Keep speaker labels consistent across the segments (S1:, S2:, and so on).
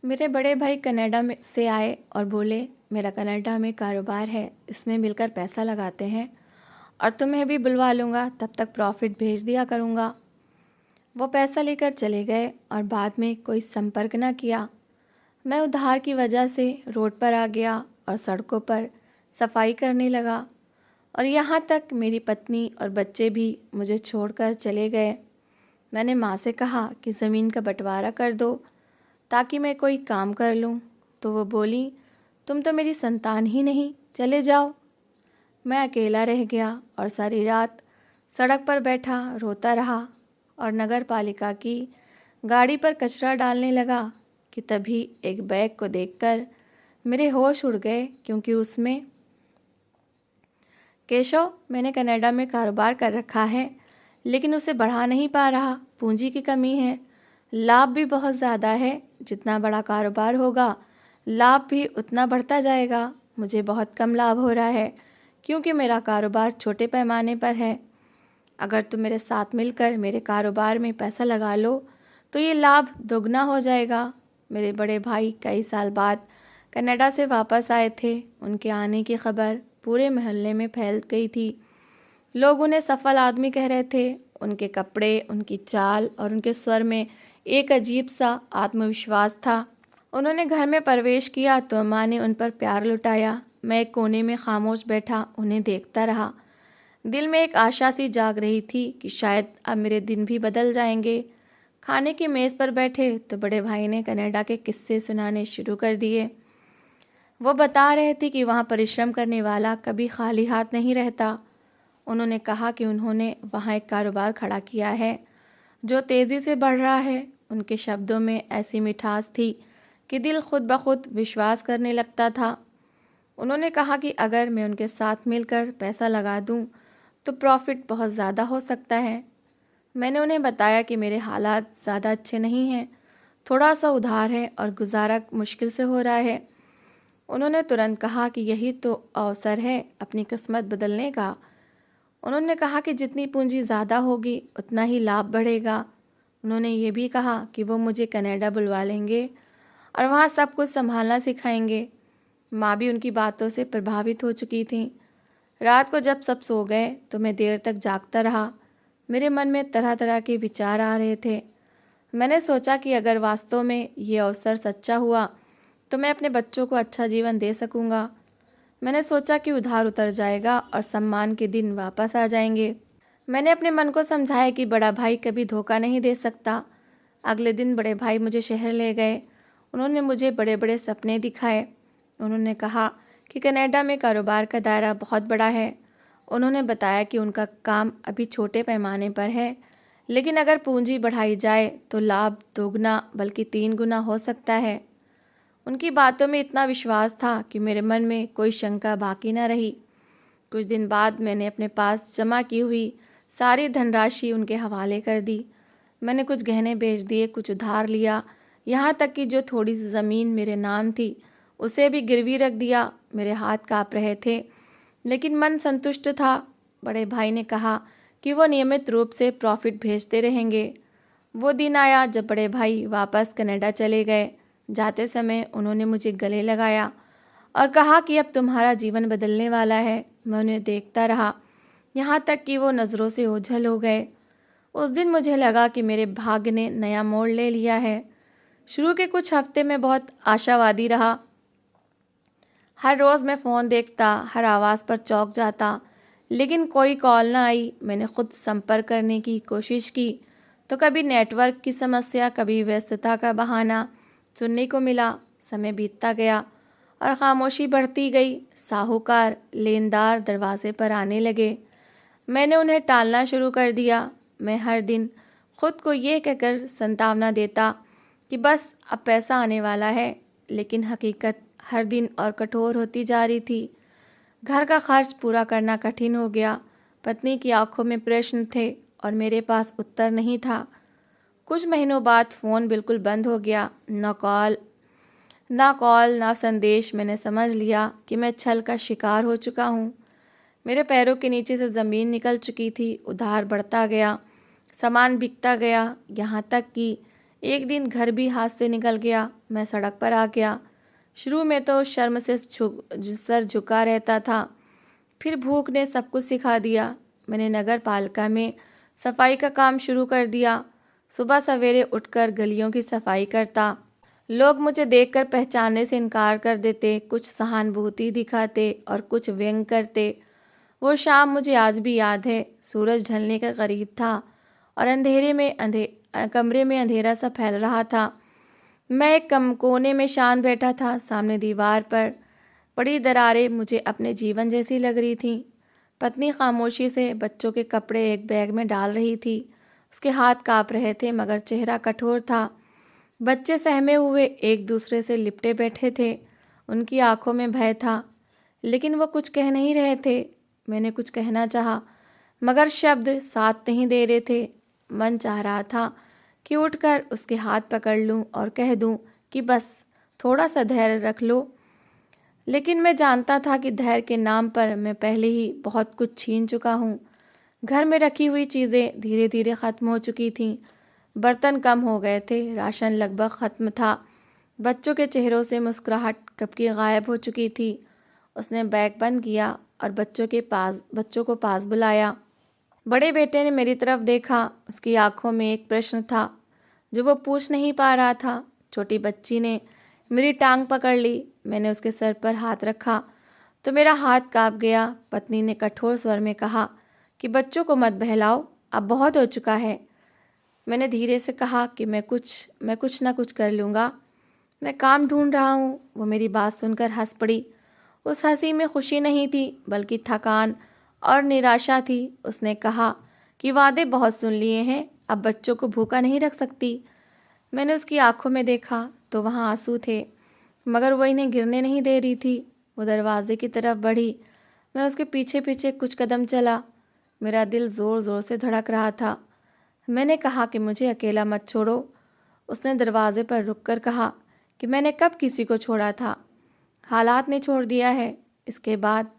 S1: मेरे बड़े भाई कनाडा में से आए और बोले, मेरा कनाडा में कारोबार है, इसमें मिलकर पैसा लगाते हैं और तुम्हें भी बुलवा लूँगा, तब तक प्रॉफिट भेज दिया करूँगा। वो पैसा लेकर चले गए और बाद में कोई संपर्क न किया। मैं उधार की वजह से रोड पर आ गया और सड़कों पर सफाई करने लगा और यहाँ तक मेरी पत्नी और बच्चे भी मुझे छोड़कर चले गए। मैंने माँ से कहा कि ज़मीन का बंटवारा कर दो ताकि मैं कोई काम कर लूँ, तो वो बोली, तुम तो मेरी संतान ही नहीं, चले जाओ। मैं अकेला रह गया और सारी रात सड़क पर बैठा रोता रहा और नगर पालिका की गाड़ी पर कचरा डालने लगा कि तभी एक बैग को देखकर मेरे होश उड़ गए, क्योंकि उसमें, केशव, मैंने कनाडा में कारोबार कर रखा है लेकिन उसे बढ़ा नहीं पा रहा, पूंजी की कमी है। लाभ भी बहुत ज़्यादा है, जितना बड़ा कारोबार होगा लाभ भी उतना बढ़ता जाएगा। मुझे बहुत कम लाभ हो रहा है क्योंकि मेरा कारोबार छोटे पैमाने पर है। अगर तुम मेरे साथ मिलकर मेरे कारोबार में पैसा लगा लो तो ये लाभ दोगुना हो जाएगा। मेरे बड़े भाई कई साल बाद कनाडा से वापस आए थे। उनके आने की खबर पूरे मोहल्ले में फैल गई थी। लोग उन्हें सफल आदमी कह रहे थे। उनके कपड़े, उनकी चाल और उनके स्वर में एक अजीब सा आत्मविश्वास था। उन्होंने घर में प्रवेश किया तो माँ ने उन पर प्यार लुटाया। मैं एक कोने में खामोश बैठा उन्हें देखता रहा। दिल में एक आशा सी जाग रही थी कि शायद अब मेरे दिन भी बदल जाएंगे। खाने की मेज़ पर बैठे तो बड़े भाई ने कनाडा के किस्से सुनाने शुरू कर दिए। वो बता रहे थे कि वहाँ परिश्रम करने वाला कभी खाली हाथ नहीं रहता। उन्होंने कहा कि उन्होंने वहाँ एक कारोबार खड़ा किया है जो तेज़ी से बढ़ रहा है। उनके शब्दों में ऐसी मिठास थी कि दिल खुद ब खुद विश्वास करने लगता था। उन्होंने कहा कि अगर मैं उनके साथ मिलकर पैसा लगा दूं तो प्रॉफिट बहुत ज़्यादा हो सकता है। मैंने उन्हें बताया कि मेरे हालात ज़्यादा अच्छे नहीं हैं, थोड़ा सा उधार है और गुजारा मुश्किल से हो रहा है। उन्होंने तुरंत कहा कि यही तो अवसर है अपनी किस्मत बदलने का। उन्होंने कहा कि जितनी पूंजी ज़्यादा होगी उतना ही लाभ बढ़ेगा। उन्होंने ये भी कहा कि वो मुझे कनाडा बुलवा लेंगे और वहाँ सब कुछ संभालना सिखाएंगे। माँ भी उनकी बातों से प्रभावित हो चुकी थी। रात को जब सब सो गए तो मैं देर तक जागता रहा। मेरे मन में तरह तरह के विचार आ रहे थे। मैंने सोचा कि अगर वास्तव में ये अवसर सच्चा हुआ तो मैं अपने बच्चों को अच्छा जीवन दे सकूंगा। मैंने सोचा कि उधार उतर जाएगा और सम्मान के दिन वापस आ जाएंगे। मैंने अपने मन को समझाया कि बड़ा भाई कभी धोखा नहीं दे सकता। अगले दिन बड़े भाई मुझे शहर ले गए। उन्होंने मुझे बड़े बड़े सपने दिखाए। उन्होंने कहा कि कनाडा में कारोबार का दायरा बहुत बड़ा है। उन्होंने बताया कि उनका काम अभी छोटे पैमाने पर है, लेकिन अगर पूंजी बढ़ाई जाए तो लाभ दोगुना बल्कि 3 गुना हो सकता है। उनकी बातों में इतना विश्वास था कि मेरे मन में कोई शंका बाकी न रही। कुछ दिन बाद मैंने अपने पास जमा की हुई सारी धनराशि उनके हवाले कर दी। मैंने कुछ गहने बेच दिए, कुछ उधार लिया, यहाँ तक कि जो थोड़ी सी ज़मीन मेरे नाम थी उसे भी गिरवी रख दिया। मेरे हाथ काँप रहे थे लेकिन मन संतुष्ट था। बड़े भाई ने कहा कि वो नियमित रूप से प्रॉफिट भेजते रहेंगे। वो दिन आया जब बड़े भाई वापस कनाडा चले गए। जाते समय उन्होंने मुझे गले लगाया और कहा कि अब तुम्हारा जीवन बदलने वाला है। मैं उन्हें देखता रहा यहाँ तक कि वो नज़रों से ओझल हो गए। उस दिन मुझे लगा कि मेरे भाग्य ने नया मोड़ ले लिया है। शुरू के कुछ हफ्ते में बहुत आशावादी रहा। हर रोज़ मैं फ़ोन देखता, हर आवाज़ पर चौंक जाता, लेकिन कोई कॉल ना आई। मैंने खुद संपर्क करने की कोशिश की तो कभी नेटवर्क की समस्या, कभी व्यस्तता का बहाना सुनने को मिला। समय बीतता गया और खामोशी बढ़ती गई। साहूकार, लेनदार दरवाजे पर आने लगे। मैंने उन्हें टालना शुरू कर दिया। मैं हर दिन खुद को ये कहकर संतावना देता कि बस अब पैसा आने वाला है, लेकिन हकीकत हर दिन और कठोर होती जा रही थी। घर का खर्च पूरा करना कठिन हो गया। पत्नी की आंखों में प्रश्न थे और मेरे पास उत्तर नहीं था। कुछ महीनों बाद फ़ोन बिल्कुल बंद हो गया। ना कॉल ना संदेश। मैंने समझ लिया कि मैं छल का शिकार हो चुका हूँ। मेरे पैरों के नीचे से ज़मीन निकल चुकी थी। उधार बढ़ता गया, सामान बिकता गया, यहाँ तक कि एक दिन घर भी हाथ से निकल गया। मैं सड़क पर आ गया। शुरू में तो शर्म से सर झुका रहता था, फिर भूख ने सब कुछ सिखा दिया। मैंने नगर पालिका में सफाई का काम शुरू कर दिया। सुबह सवेरे उठकर गलियों की सफाई करता। लोग मुझे देखकर पहचानने से इनकार कर देते, कुछ सहानुभूति दिखाते और कुछ व्यंग करते। वो शाम मुझे आज भी याद है। सूरज ढलने के करीब था और कमरे में अंधेरा सा फैल रहा था। मैं एक कोने में शांत बैठा था। सामने दीवार पर बड़ी दरारें मुझे अपने जीवन जैसी लग रही थीं। पत्नी खामोशी से बच्चों के कपड़े एक बैग में डाल रही थी। उसके हाथ काँप रहे थे मगर चेहरा कठोर था। बच्चे सहमे हुए एक दूसरे से लिपटे बैठे थे। उनकी आंखों में भय था, लेकिन वो कुछ कह नहीं रहे थे। मैंने कुछ कहना चाहा, मगर शब्द साथ नहीं दे रहे थे। मन चाह रहा था कि उठकर उसके हाथ पकड़ लूं और कह दूं कि बस थोड़ा सा धैर्य रख लो, लेकिन मैं जानता था कि धैर्य के नाम पर मैं पहले ही बहुत कुछ छीन चुका हूँ। घर में रखी हुई चीज़ें धीरे धीरे ख़त्म हो चुकी थीं। बर्तन कम हो गए थे, राशन लगभग ख़त्म था। बच्चों के चेहरों से मुस्कुराहट कब की गायब हो चुकी थी। उसने बैग बंद किया और बच्चों को पास बुलाया। बड़े बेटे ने मेरी तरफ देखा। उसकी आंखों में एक प्रश्न था जो वो पूछ नहीं पा रहा था। छोटी बच्ची ने मेरी टांग पकड़ ली। मैंने उसके सर पर हाथ रखा तो मेरा हाथ कांप गया। पत्नी ने कठोर स्वर में कहा कि बच्चों को मत बहलाओ, अब बहुत हो चुका है। मैंने धीरे से कहा कि मैं कुछ ना कुछ कर लूँगा, मैं काम ढूंढ रहा हूँ। वो मेरी बात सुनकर हंस पड़ी। उस हंसी में खुशी नहीं थी, बल्कि थकान और निराशा थी। उसने कहा कि वादे बहुत सुन लिए हैं, अब बच्चों को भूखा नहीं रख सकती। मैंने उसकी आंखों में देखा तो वहाँ आंसू थे, मगर वो इन्हें गिरने नहीं दे रही थी। वो दरवाजे की तरफ बढ़ी। मैं उसके पीछे पीछे कुछ कदम चला। मेरा दिल ज़ोर ज़ोर से धड़क रहा था। मैंने कहा कि मुझे अकेला मत छोड़ो। उसने दरवाजे पर रुककर कहा कि मैंने कब किसी को छोड़ा था, हालात ने छोड़ दिया है। इसके बाद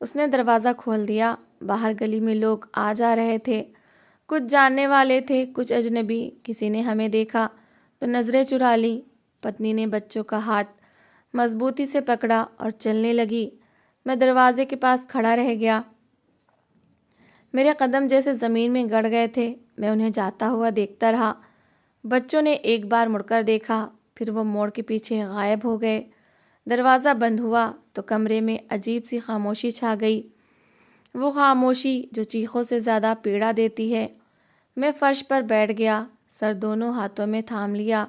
S1: उसने दरवाज़ा खोल दिया। बाहर गली में लोग आ जा रहे थे, कुछ जानने वाले थे, कुछ अजनबी। किसी ने हमें देखा तो नज़रें चुरा लीं। पत्नी ने बच्चों का हाथ मजबूती से पकड़ा और चलने लगी। मैं दरवाजे के पास खड़ा रह गया। मेरे कदम जैसे ज़मीन में गड़ गए थे। मैं उन्हें जाता हुआ देखता रहा। बच्चों ने एक बार मुड़कर देखा, फिर वो मोड़ के पीछे गायब हो गए। दरवाज़ा बंद हुआ तो कमरे में अजीब सी खामोशी छा गई, वो खामोशी जो चीखों से ज़्यादा पीड़ा देती है। मैं फर्श पर बैठ गया, सर दोनों हाथों में थाम लिया।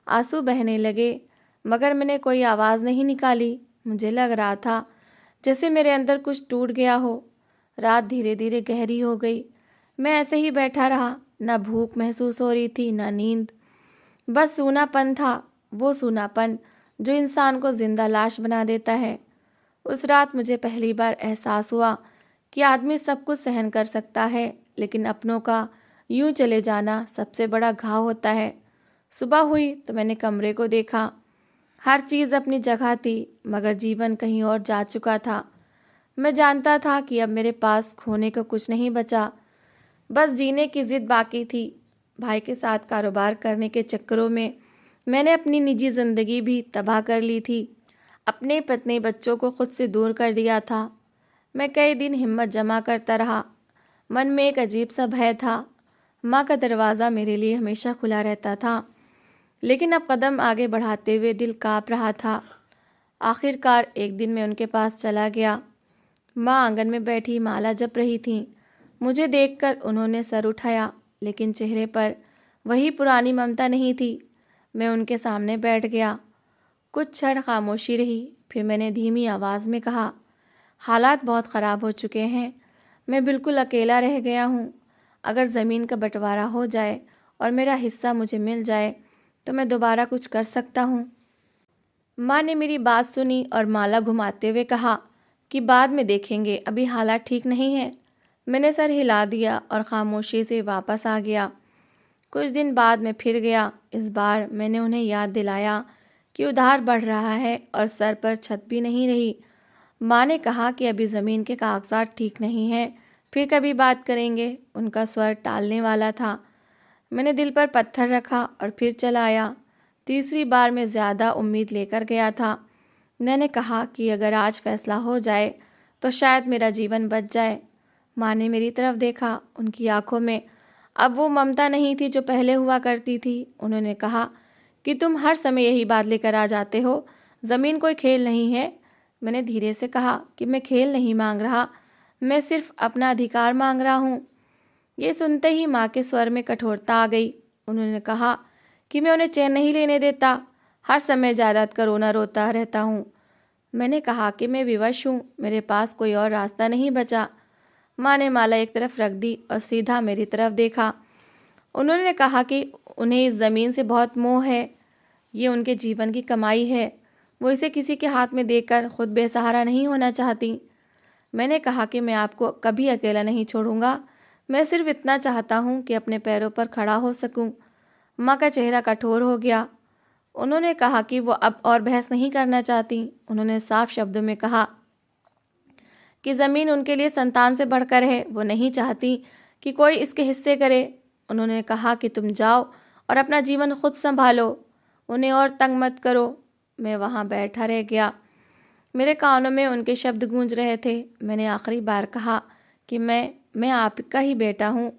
S1: आंसू बहने लगे, मगर मैंने कोई आवाज़ नहीं निकाली। मुझे लग रहा था जैसे मेरे अंदर कुछ टूट गया हो। रात धीरे धीरे गहरी हो गई। मैं ऐसे ही बैठा रहा। ना भूख महसूस हो रही थी, ना नींद, बस सूनापन था। वो सूनापन जो इंसान को जिंदा लाश बना देता है। उस रात मुझे पहली बार एहसास हुआ कि आदमी सब कुछ सहन कर सकता है, लेकिन अपनों का यूं चले जाना सबसे बड़ा घाव होता है। सुबह हुई तो मैंने कमरे को देखा। हर चीज़ अपनी जगह थी, मगर जीवन कहीं और जा चुका था। मैं जानता था कि अब मेरे पास खोने को कुछ नहीं बचा, बस जीने की जिद बाकी थी। भाई के साथ कारोबार करने के चक्करों में मैंने अपनी निजी ज़िंदगी भी तबाह कर ली थी। अपने पत्नी बच्चों को खुद से दूर कर दिया था। मैं कई दिन हिम्मत जमा करता रहा। मन में एक अजीब सा भय था। माँ का दरवाज़ा मेरे लिए हमेशा खुला रहता था, लेकिन अब कदम आगे बढ़ाते हुए दिल काँप रहा था। आखिरकार एक दिन मैं उनके पास चला गया। माँ आंगन में बैठी माला जप रही थीं। मुझे देखकर उन्होंने सर उठाया, लेकिन चेहरे पर वही पुरानी ममता नहीं थी। मैं उनके सामने बैठ गया। कुछ क्षण खामोशी रही, फिर मैंने धीमी आवाज़ में कहा, हालात बहुत ख़राब हो चुके हैं, मैं बिल्कुल अकेला रह गया हूँ। अगर ज़मीन का बंटवारा हो जाए और मेरा हिस्सा मुझे मिल जाए तो मैं दोबारा कुछ कर सकता हूँ। माँ ने मेरी बात सुनी और माला घुमाते हुए कहा कि बाद में देखेंगे, अभी हालात ठीक नहीं है। मैंने सर हिला दिया और खामोशी से वापस आ गया। कुछ दिन बाद मैं फिर गया। इस बार मैंने उन्हें याद दिलाया कि उधार बढ़ रहा है और सर पर छत भी नहीं रही। माँ ने कहा कि अभी ज़मीन के कागजात ठीक नहीं हैं, फिर कभी बात करेंगे। उनका स्वर टालने वाला था। मैंने दिल पर पत्थर रखा और फिर चला आया। तीसरी बार मैं ज़्यादा उम्मीद लेकर गया था। मैंने कहा कि अगर आज फैसला हो जाए तो शायद मेरा जीवन बच जाए। माँ ने मेरी तरफ देखा। उनकी आंखों में अब वो ममता नहीं थी जो पहले हुआ करती थी। उन्होंने कहा कि तुम हर समय यही बात लेकर आ जाते हो, ज़मीन कोई खेल नहीं है। मैंने धीरे से कहा कि मैं खेल नहीं मांग रहा, मैं सिर्फ अपना अधिकार मांग रहा हूँ। ये सुनते ही माँ के स्वर में कठोरता आ गई। उन्होंने कहा कि मैं उन्हें चैन नहीं लेने देता, हर समय जायदाद का रोना रोता रहता हूँ। मैंने कहा कि मैं विवश हूँ, मेरे पास कोई और रास्ता नहीं बचा। माँ ने माला एक तरफ रख दी और सीधा मेरी तरफ देखा। उन्होंने कहा कि उन्हें इस ज़मीन से बहुत मोह है, ये उनके जीवन की कमाई है, वो इसे किसी के हाथ में देकर खुद बेसहारा नहीं होना चाहती। मैंने कहा कि मैं आपको कभी अकेला नहीं छोड़ूंगा, मैं सिर्फ इतना चाहता हूँ कि अपने पैरों पर खड़ा हो सकूं। माँ का चेहरा कठोर हो गया। उन्होंने कहा कि वो अब और बहस नहीं करना चाहती। उन्होंने साफ शब्दों में कहा कि ज़मीन उनके लिए संतान से बढ़कर है, वो नहीं चाहती कि कोई इसके हिस्से करे। उन्होंने कहा कि तुम जाओ और अपना जीवन खुद संभालो, उन्हें और तंग मत करो। मैं वहाँ बैठा रह गया। मेरे कानों में उनके शब्द गूंज रहे थे। मैंने आखिरी बार कहा कि मैं आपका ही बेटा हूँ।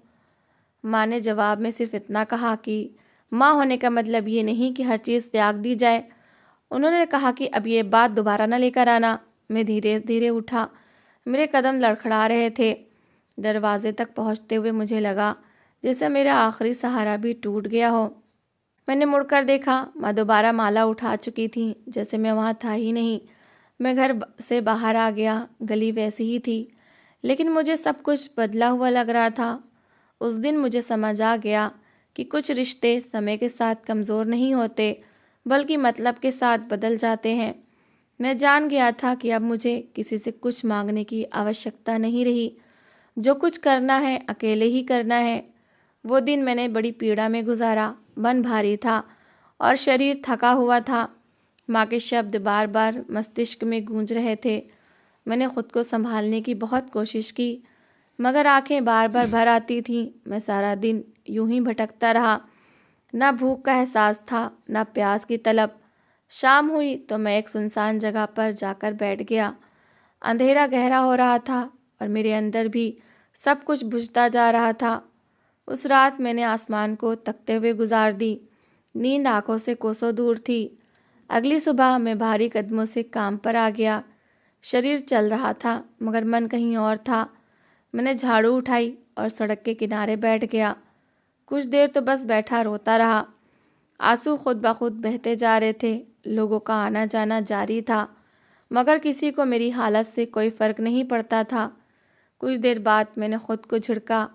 S1: माँ ने जवाब में सिर्फ इतना कहा कि माँ होने का मतलब ये नहीं कि हर चीज़ त्याग दी जाए। उन्होंने कहा कि अब ये बात दोबारा न लेकर आना। मैं धीरे धीरे उठा। मेरे कदम लड़खड़ा रहे थे। दरवाजे तक पहुँचते हुए मुझे लगा जैसे मेरा आखिरी सहारा भी टूट गया हो। मैंने मुड़कर देखा, माँ दोबारा माला उठा चुकी थी, जैसे मैं वहाँ था ही नहीं। मैं घर से बाहर आ गया। गली वैसी ही थी, लेकिन मुझे सब कुछ बदला हुआ लग रहा था। उस दिन मुझे समझ आ गया कि कुछ रिश्ते समय के साथ कमज़ोर नहीं होते, बल्कि मतलब के साथ बदल जाते हैं। मैं जान गया था कि अब मुझे किसी से कुछ मांगने की आवश्यकता नहीं रही। जो कुछ करना है अकेले ही करना है। वो दिन मैंने बड़ी पीड़ा में गुजारा। मन भारी था और शरीर थका हुआ था। माँ के शब्द बार बार मस्तिष्क में गूंज रहे थे। मैंने खुद को संभालने की बहुत कोशिश की, मगर आंखें बार बार भर आती थीं। मैं सारा दिन यूं ही भटकता रहा। ना भूख का एहसास था, ना प्यास की तलब। शाम हुई तो मैं एक सुनसान जगह पर जाकर बैठ गया। अंधेरा गहरा हो रहा था और मेरे अंदर भी सब कुछ बुझता जा रहा था। उस रात मैंने आसमान को तकते हुए गुजार दी। नींद आंखों से कोसों दूर थी। अगली सुबह मैं भारी कदमों से काम पर आ गया। शरीर चल रहा था, मगर मन कहीं और था। मैंने झाड़ू उठाई और सड़क के किनारे बैठ गया। कुछ देर तो बस बैठा रोता रहा। आंसू खुद ब खुद बहते जा रहे थे। लोगों का आना जाना जारी था, मगर किसी को मेरी हालत से कोई फ़र्क नहीं पड़ता था। कुछ देर बाद मैंने खुद को झिड़का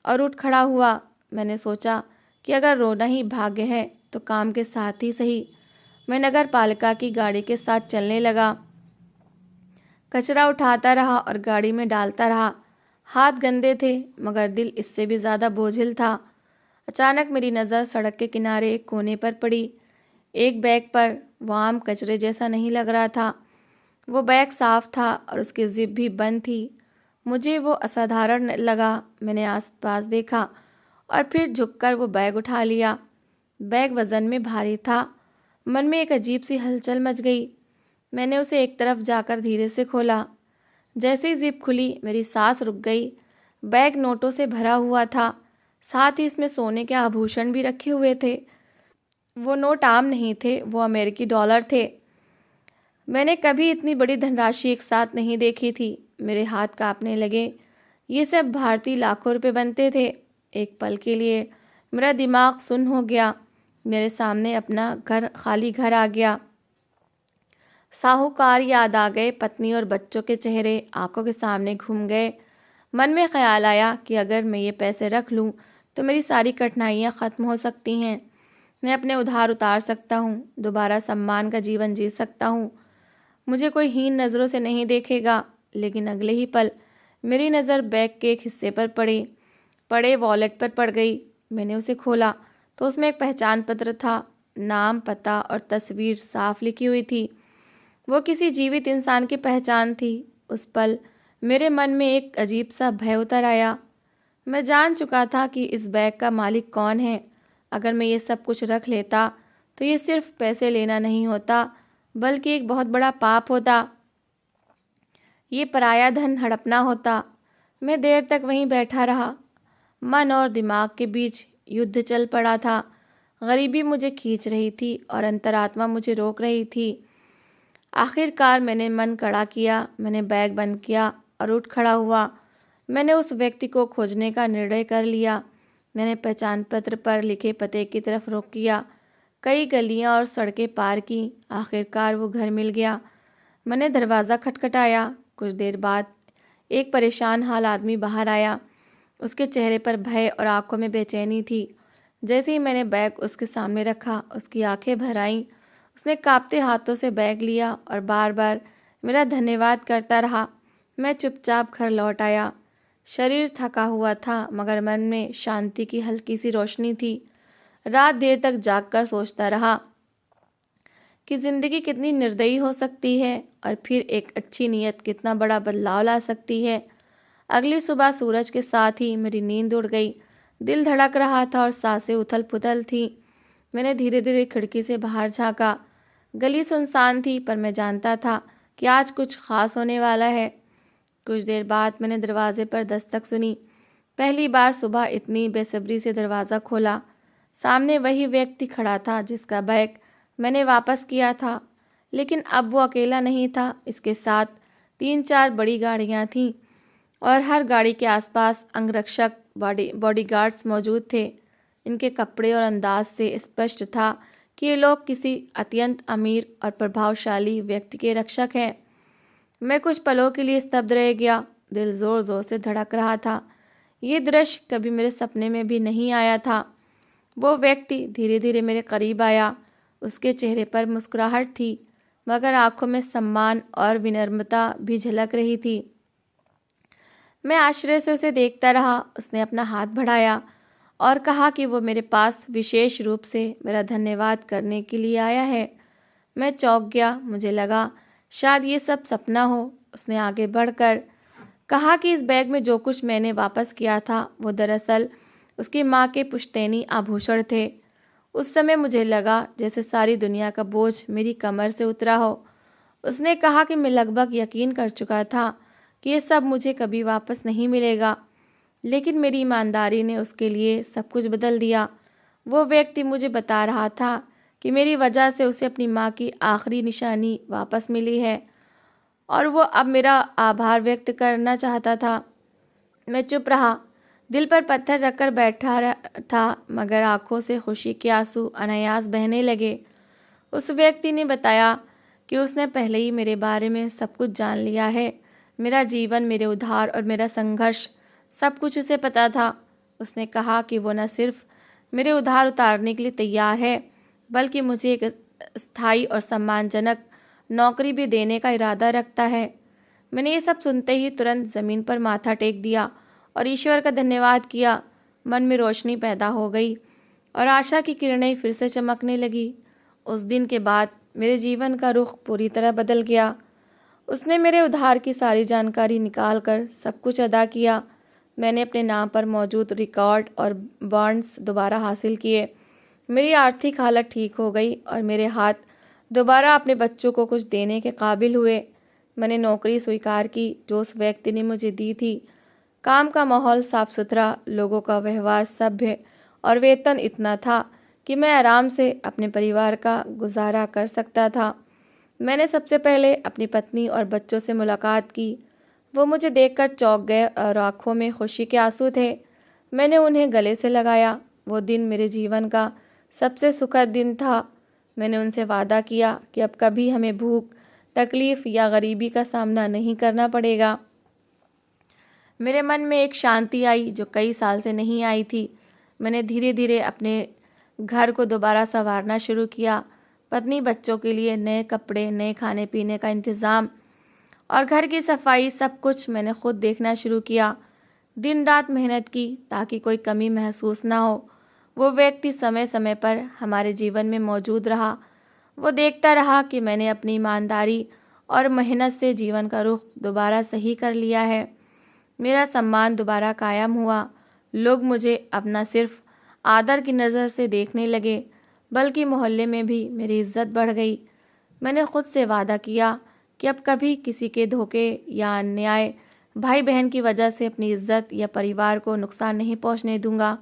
S1: और उठ खड़ा हुआ। मैंने सोचा कि अगर रोना ही भाग्य है तो काम के साथ ही सही। मैं नगर पालिका की गाड़ी के साथ चलने लगा। कचरा उठाता रहा और गाड़ी में डालता रहा। हाथ गंदे थे, मगर दिल इससे भी ज़्यादा बोझिल था। अचानक मेरी नज़र सड़क के किनारे एक कोने पर पड़ी, एक बैग पर। वो आम कचरे जैसा नहीं लग रहा था। वो बैग साफ था और उसकी जिप भी बंद थी। मुझे वो असाधारण लगा। मैंने आसपास देखा और फिर झुककर वो बैग उठा लिया। बैग वज़न में भारी था। मन में एक अजीब सी हलचल मच गई। मैंने उसे एक तरफ जाकर धीरे से खोला। जैसे ही जिप खुली, मेरी सांस रुक गई। बैग नोटों से भरा हुआ था, साथ ही इसमें सोने के आभूषण भी रखे हुए थे। वो नोट आम नहीं थे, वो अमेरिकी डॉलर थे। मैंने कभी इतनी बड़ी धनराशि एक साथ नहीं देखी थी। मेरे हाथ कांपने लगे। ये सब भारतीय लाखों रुपए बनते थे। एक पल के लिए मेरा दिमाग सुन्न हो गया। मेरे सामने अपना खाली घर आ गया। साहूकार याद आ गए। पत्नी और बच्चों के चेहरे आंखों के सामने घूम गए। मन में ख्याल आया कि अगर मैं ये पैसे रख लूं तो मेरी सारी कठिनाइयां ख़त्म हो सकती हैं। मैं अपने उधार उतार सकता हूँ, दोबारा सम्मान का जीवन जी सकता हूँ। मुझे कोई हीन नज़रों से नहीं देखेगा। लेकिन अगले ही पल मेरी नज़र बैग के एक हिस्से पर पड़े वॉलेट पर पड़ गई। मैंने उसे खोला तो उसमें एक पहचान पत्र था। नाम, पता और तस्वीर साफ लिखी हुई थी। वो किसी जीवित इंसान की पहचान थी। उस पल मेरे मन में एक अजीब सा भय उतर आया। मैं जान चुका था कि इस बैग का मालिक कौन है। अगर मैं ये सब कुछ रख लेता तो ये सिर्फ पैसे लेना नहीं होता, बल्कि एक बहुत बड़ा पाप होता। ये पराया धन हड़पना होता। मैं देर तक वहीं बैठा रहा। मन और दिमाग के बीच युद्ध चल पड़ा था। गरीबी मुझे खींच रही थी और अंतरात्मा मुझे रोक रही थी। आखिरकार मैंने मन कड़ा किया। मैंने बैग बंद किया और उठ खड़ा हुआ। मैंने उस व्यक्ति को खोजने का निर्णय कर लिया। मैंने पहचान पत्र पर लिखे पते की तरफ रुख किया, कई गलियां और सड़कें पार की। आखिरकार वो घर मिल गया। मैंने दरवाज़ा खटखटाया। कुछ देर बाद एक परेशान हाल आदमी बाहर आया। उसके चेहरे पर भय और आंखों में बेचैनी थी। जैसे ही मैंने बैग उसके सामने रखा, उसकी आंखें भर आईं। उसने कांपते हाथों से बैग लिया और बार बार मेरा धन्यवाद करता रहा। मैं चुपचाप घर लौट आया। शरीर थका हुआ था, मगर मन में शांति की हल्की सी रोशनी थी। रात देर तक जागकर सोचता रहा कि ज़िंदगी कितनी निर्दयी हो सकती है और फिर एक अच्छी नीयत कितना बड़ा बदलाव ला सकती है। अगली सुबह सूरज के साथ ही मेरी नींद उड़ गई। दिल धड़क रहा था और सांसें उथल पुथल थी। मैंने धीरे धीरे खिड़की से बाहर झांका। गली सुनसान थी, पर मैं जानता था कि आज कुछ खास होने वाला है। कुछ देर बाद मैंने दरवाजे पर दस्तक सुनी। पहली बार सुबह इतनी बेसब्री से दरवाज़ा खोला। सामने वही व्यक्ति खड़ा था जिसका बैग मैंने वापस किया था, लेकिन अब वो अकेला नहीं था। इसके साथ 3-4 बड़ी गाड़ियाँ थीं और हर गाड़ी के आसपास अंगरक्षक बॉडीगार्ड्स मौजूद थे। इनके कपड़े और अंदाज से स्पष्ट था कि ये लोग किसी अत्यंत अमीर और प्रभावशाली व्यक्ति के रक्षक हैं। मैं कुछ पलों के लिए स्तब्ध रह गया। दिल ज़ोर ज़ोर से धड़क रहा था। ये दृश्य कभी मेरे सपने में भी नहीं आया था। वो व्यक्ति धीरे धीरे मेरे करीब आया। उसके चेहरे पर मुस्कुराहट थी, मगर आंखों में सम्मान और विनम्रता भी झलक रही थी। मैं आश्चर्य से उसे देखता रहा। उसने अपना हाथ बढ़ाया और कहा कि वो मेरे पास विशेष रूप से मेरा धन्यवाद करने के लिए आया है। मैं चौंक गया। मुझे लगा शायद ये सब सपना हो। उसने आगे बढ़कर कहा कि इस बैग में जो कुछ मैंने वापस किया था वो दरअसल उसकी माँ के पुश्तैनी आभूषण थे। उस समय मुझे लगा जैसे सारी दुनिया का बोझ मेरी कमर से उतरा हो। उसने कहा कि मैं लगभग यकीन कर चुका था कि ये सब मुझे कभी वापस नहीं मिलेगा, लेकिन मेरी ईमानदारी ने उसके लिए सब कुछ बदल दिया। वो व्यक्ति मुझे बता रहा था कि मेरी वजह से उसे अपनी माँ की आखिरी निशानी वापस मिली है और वो अब मेरा आभार व्यक्त करना चाहता था। मैं चुप रहा, दिल पर पत्थर रखकर बैठा था, मगर आंखों से खुशी के आंसू अनायास बहने लगे। उस व्यक्ति ने बताया कि उसने पहले ही मेरे बारे में सब कुछ जान लिया है। मेरा जीवन, मेरे उद्धार और मेरा संघर्ष, सब कुछ उसे पता था। उसने कहा कि वो न सिर्फ मेरे उधार उतारने के लिए तैयार है, बल्कि मुझे एक स्थायी और सम्मानजनक नौकरी भी देने का इरादा रखता है। मैंने ये सब सुनते ही तुरंत ज़मीन पर माथा टेक दिया और ईश्वर का धन्यवाद किया। मन में रोशनी पैदा हो गई और आशा की किरणें फिर से चमकने लगी। उस दिन के बाद मेरे जीवन का रुख पूरी तरह बदल गया। उसने मेरे उधार की सारी जानकारी निकाल कर सब कुछ अदा किया। मैंने अपने नाम पर मौजूद रिकॉर्ड और बॉन्ड्स दोबारा हासिल किए। मेरी आर्थिक हालत ठीक हो गई और मेरे हाथ दोबारा अपने बच्चों को कुछ देने के काबिल हुए। मैंने नौकरी स्वीकार की जो उस व्यक्ति ने मुझे दी थी। काम का माहौल साफ सुथरा, लोगों का व्यवहार सभ्य और वेतन इतना था कि मैं आराम से अपने परिवार का गुजारा कर सकता था। मैंने सबसे पहले अपनी पत्नी और बच्चों से मुलाकात की। वो मुझे देखकर चौंक गए और आंखों में खुशी के आंसू थे। मैंने उन्हें गले से लगाया। वो दिन मेरे जीवन का सबसे सुखद दिन था। मैंने उनसे वादा किया कि अब कभी हमें भूख, तकलीफ़ या गरीबी का सामना नहीं करना पड़ेगा। मेरे मन में एक शांति आई जो कई साल से नहीं आई थी। मैंने धीरे धीरे अपने घर को दोबारा संवारना शुरू किया। पत्नी, बच्चों के लिए नए कपड़े, नए खाने पीने का इंतज़ाम और घर की सफाई, सब कुछ मैंने खुद देखना शुरू किया। दिन रात मेहनत की ताकि कोई कमी महसूस ना हो। वो व्यक्ति समय समय पर हमारे जीवन में मौजूद रहा। वो देखता रहा कि मैंने अपनी ईमानदारी और मेहनत से जीवन का रुख दोबारा सही कर लिया है। मेरा सम्मान दोबारा कायम हुआ। लोग मुझे अपना सिर्फ आदर की नज़र से देखने लगे, बल्कि मोहल्ले में भी मेरी इज्जत बढ़ गई। मैंने खुद से वादा किया कि अब कभी किसी के धोखे या अन्याय भाई बहन की वजह से अपनी इज्जत या परिवार को नुकसान नहीं पहुंचने दूंगा।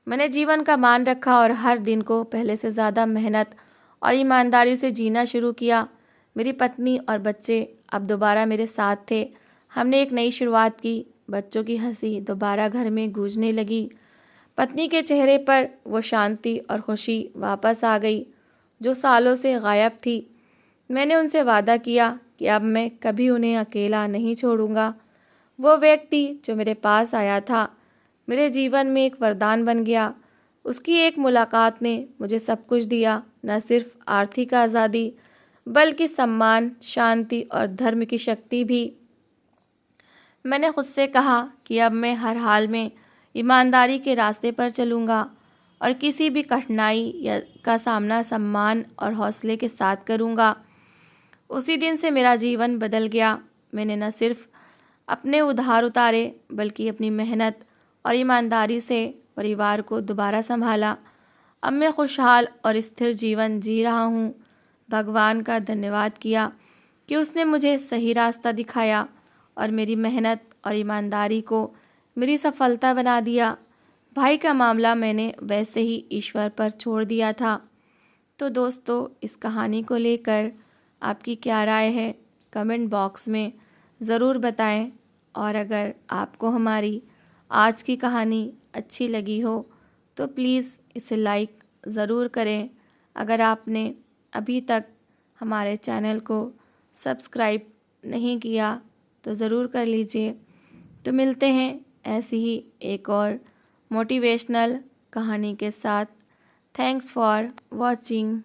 S1: मैंने जीवन का मान रखा और हर दिन को पहले से ज़्यादा मेहनत और ईमानदारी से जीना शुरू किया। मेरी पत्नी और बच्चे अब दोबारा मेरे साथ थे। हमने एक नई शुरुआत की। बच्चों की हंसी दोबारा घर में गूंजने लगी। पत्नी के चेहरे पर वो शांति और खुशी वापस आ गई जो सालों से गायब थी। मैंने उनसे वादा किया कि अब मैं कभी उन्हें अकेला नहीं छोड़ूंगा। वो व्यक्ति जो मेरे पास आया था मेरे जीवन में एक वरदान बन गया। उसकी एक मुलाकात ने मुझे सब कुछ दिया, न सिर्फ आर्थिक आज़ादी बल्कि सम्मान, शांति और धर्म की शक्ति भी। मैंने खुद से कहा कि अब मैं हर हाल में ईमानदारी के रास्ते पर चलूँगा और किसी भी कठिनाई या का सामना सम्मान और हौसले के साथ करूँगा। उसी दिन से मेरा जीवन बदल गया। मैंने न सिर्फ अपने उधार उतारे बल्कि अपनी मेहनत और ईमानदारी से परिवार को दोबारा संभाला। अब मैं खुशहाल और स्थिर जीवन जी रहा हूँ। भगवान का धन्यवाद किया कि उसने मुझे सही रास्ता दिखाया और मेरी मेहनत और ईमानदारी को मेरी सफलता बना दिया। भाई का मामला मैंने वैसे ही ईश्वर पर छोड़ दिया था। तो दोस्तों, इस कहानी को लेकर आपकी क्या राय है, कमेंट बॉक्स में ज़रूर बताएं। और अगर आपको हमारी आज की कहानी अच्छी लगी हो तो प्लीज़ इसे लाइक ज़रूर करें। अगर आपने अभी तक हमारे चैनल को सब्सक्राइब नहीं किया तो ज़रूर कर लीजिए। तो मिलते हैं ऐसी ही एक और मोटिवेशनल कहानी के साथ। Thanks for watching.